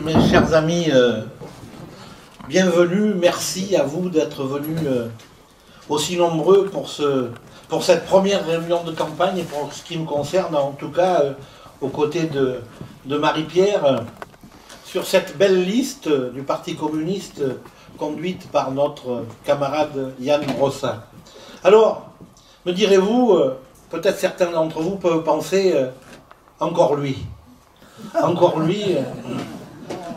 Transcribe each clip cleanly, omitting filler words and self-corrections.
Mes chers amis, bienvenue, merci à vous d'être venus aussi nombreux pour cette première réunion de campagne, et pour ce qui me concerne en tout cas, aux côtés de Marie-Pierre, sur cette belle liste du Parti communiste conduite par notre camarade Yann Brossat. Alors, me direz-vous, peut-être certains d'entre vous peuvent penser, encore lui. Encore lui,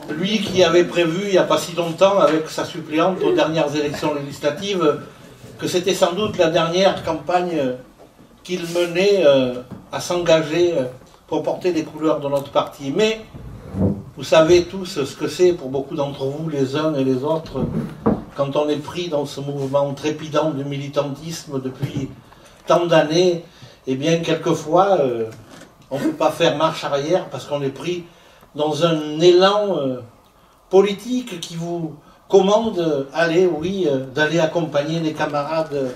lui qui avait prévu il n'y a pas si longtemps avec sa suppléante aux dernières élections législatives que c'était sans doute la dernière campagne qu'il menait à s'engager pour porter les couleurs de notre parti. Mais vous savez tous ce que c'est pour beaucoup d'entre vous, les uns et les autres, quand on est pris dans ce mouvement trépidant du militantisme depuis tant d'années, et bien quelquefois on ne peut pas faire marche arrière parce qu'on est pris dans un élan politique qui vous commande d'aller accompagner les camarades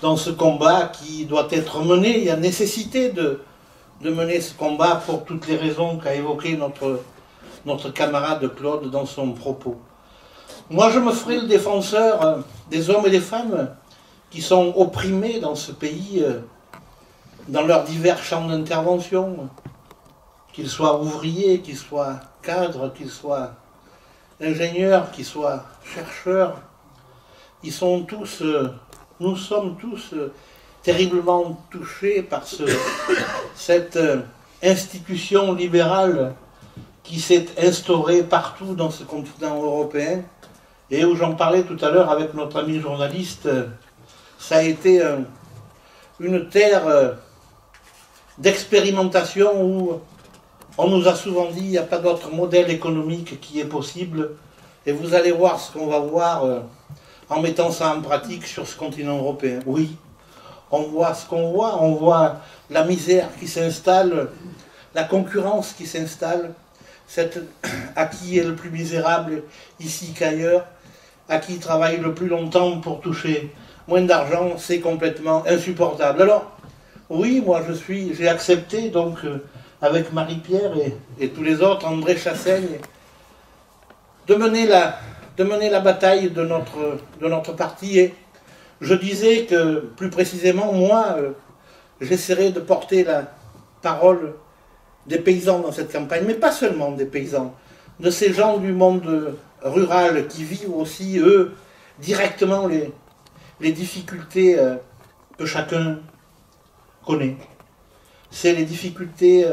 dans ce combat qui doit être mené. Il y a nécessité de mener ce combat pour toutes les raisons qu'a évoquées notre camarade Claude dans son propos. Moi, je me ferai le défenseur des hommes et des femmes qui sont opprimés dans ce pays, dans leurs divers champs d'intervention, qu'ils soient ouvriers, qu'ils soient cadres, qu'ils soient ingénieurs, qu'ils soient chercheurs. Ils sont tous, nous sommes tous terriblement touchés par cette institution libérale qui s'est instaurée partout dans ce continent européen, et où j'en parlais tout à l'heure avec notre ami journaliste, ça a été une terre d'expérimentation où on nous a souvent dit qu'il n'y a pas d'autre modèle économique qui est possible, et vous allez voir ce qu'on va voir en mettant ça en pratique sur ce continent européen. Oui, on voit ce qu'on voit, on voit la misère qui s'installe, la concurrence qui s'installe, à qui est le plus misérable ici qu'ailleurs, à qui travaille le plus longtemps pour toucher moins d'argent, c'est complètement insupportable. Alors, oui, moi j'ai accepté donc avec Marie-Pierre et tous les autres, André Chassaigne, de mener la bataille de notre parti. Et je disais que, plus précisément, moi, j'essaierai de porter la parole des paysans dans cette campagne, mais pas seulement des paysans, de ces gens du monde rural qui vivent aussi, eux, directement les difficultés que chacun connaît. C'est les difficultés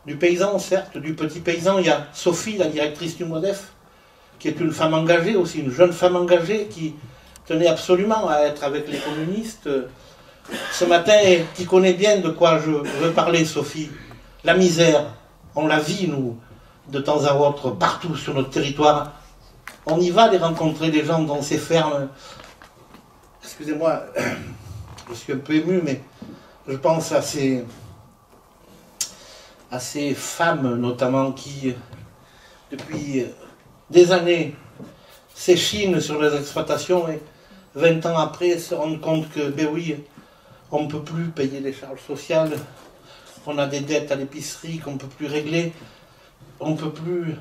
du paysan, certes, du petit paysan. Il y a Sophie, la directrice du MODEF, qui est une femme engagée aussi, une jeune femme engagée qui tenait absolument à être avec les communistes ce matin, et qui connaît bien de quoi je veux parler, Sophie. La misère, on la vit, nous, de temps à autre, partout sur notre territoire. On y va les rencontrer, les gens dans ces fermes. Excusez-moi, je suis un peu ému, mais je pense à ces femmes, notamment, qui, depuis des années, s'échinent sur les exploitations et 20 ans après se rendent compte que, ben oui, on ne peut plus payer les charges sociales, on a des dettes à l'épicerie qu'on ne peut plus régler, on peut plus,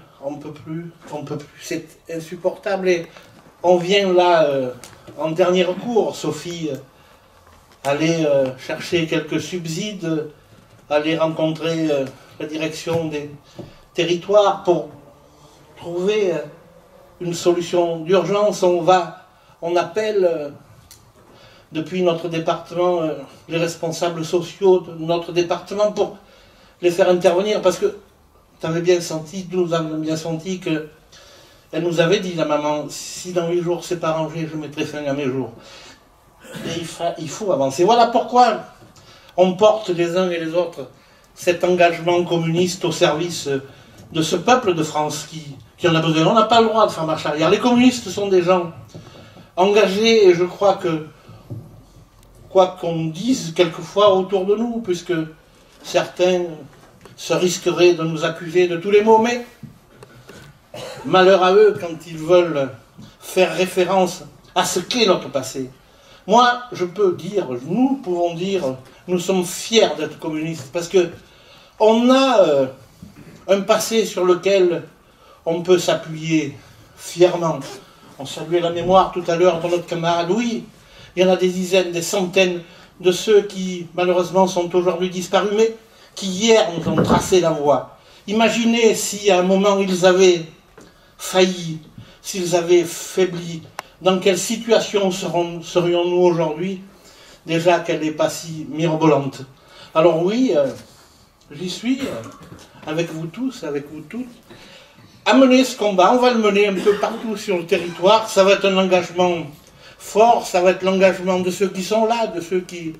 c'est insupportable. Et on vient là, en dernier recours, Sophie, aller chercher quelques subsides, aller rencontrer la direction des territoires pour trouver une solution d'urgence. On appelle depuis notre département les responsables sociaux de notre département pour les faire intervenir, parce que nous avions bien senti qu'elle nous avait dit, la maman, si dans 8 jours c'est pas arrangé, je mettrai fin à mes jours. Et il faut avancer. Voilà pourquoi on porte les uns et les autres cet engagement communiste au service de ce peuple de France qui en a besoin. On n'a pas le droit de faire marche arrière. Les communistes sont des gens engagés, et je crois que, quoi qu'on dise quelquefois autour de nous, puisque certains se risqueraient de nous accuser de tous les maux, mais malheur à eux quand ils veulent faire référence à ce qu'est notre passé. Moi, je peux dire, nous pouvons dire, nous sommes fiers d'être communistes, parce que on a un passé sur lequel on peut s'appuyer fièrement. On saluait la mémoire tout à l'heure de notre camarade. Oui, il y en a des dizaines, des centaines de ceux qui, malheureusement, sont aujourd'hui disparus, mais qui hier nous ont tracé la voie. Imaginez si à un moment ils avaient failli, s'ils avaient faibli, dans quelle situation serions-nous aujourd'hui? Déjà qu'elle n'est pas si mirobolante. Alors oui, j'y suis, avec vous tous, avec vous toutes, à mener ce combat. On va le mener un peu partout sur le territoire. Ça va être un engagement fort, ça va être l'engagement de ceux qui sont là, de ceux qui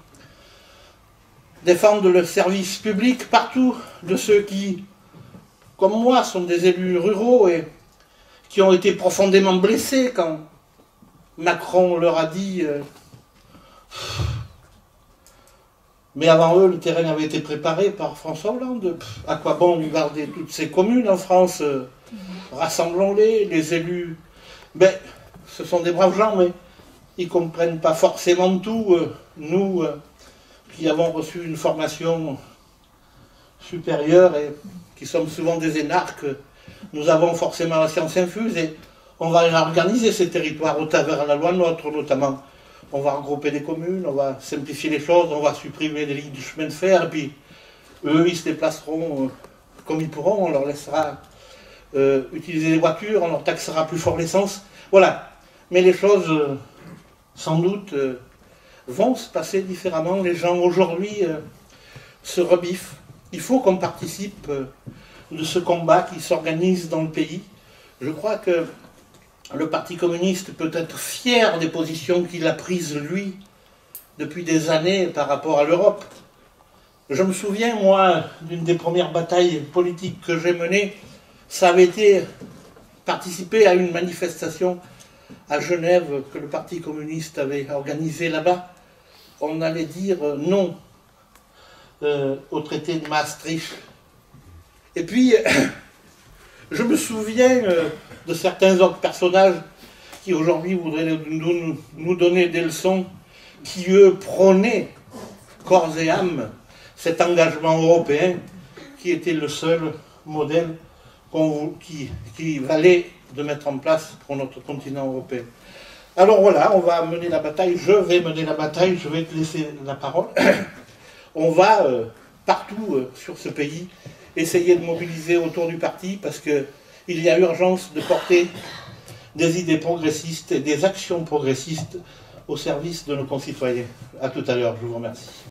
défendent le service public partout, de ceux qui, comme moi, sont des élus ruraux et qui ont été profondément blessés quand Macron leur a dit mais avant eux, le terrain avait été préparé par François Hollande. À quoi bon nous garder toutes ces communes en France? Rassemblons-les, les élus. Ben, ce sont des braves gens, mais ils ne comprennent pas forcément tout. Nous, qui avons reçu une formation supérieure et qui sommes souvent des énarques, nous avons forcément la science infuse et on va organiser ces territoires au travers de la loi NOTRe notamment. On va regrouper des communes, on va simplifier les choses, on va supprimer des lignes de chemin de fer, et puis eux, ils se déplaceront comme ils pourront, on leur laissera utiliser des voitures, on leur taxera plus fort l'essence. Voilà. Mais les choses, sans doute, vont se passer différemment. Les gens, aujourd'hui, se rebiffent. Il faut qu'on participe de ce combat qui s'organise dans le pays. Je crois que le Parti communiste peut être fier des positions qu'il a prises, lui, depuis des années par rapport à l'Europe. Je me souviens, moi, d'une des premières batailles politiques que j'ai menées, ça avait été participer à une manifestation à Genève que le Parti communiste avait organisée là-bas. On allait dire non au traité de Maastricht. Et puis, je me souviens de certains autres personnages qui aujourd'hui voudraient nous donner des leçons, qui eux prônaient corps et âme cet engagement européen qui était le seul modèle qui valait de mettre en place pour notre continent européen. Alors voilà, on va mener la bataille, je vais mener la bataille, je vais te laisser la parole. On va partout sur ce pays essayer de mobiliser autour du parti parce qu'il y a urgence de porter des idées progressistes et des actions progressistes au service de nos concitoyens. À tout à l'heure, je vous remercie.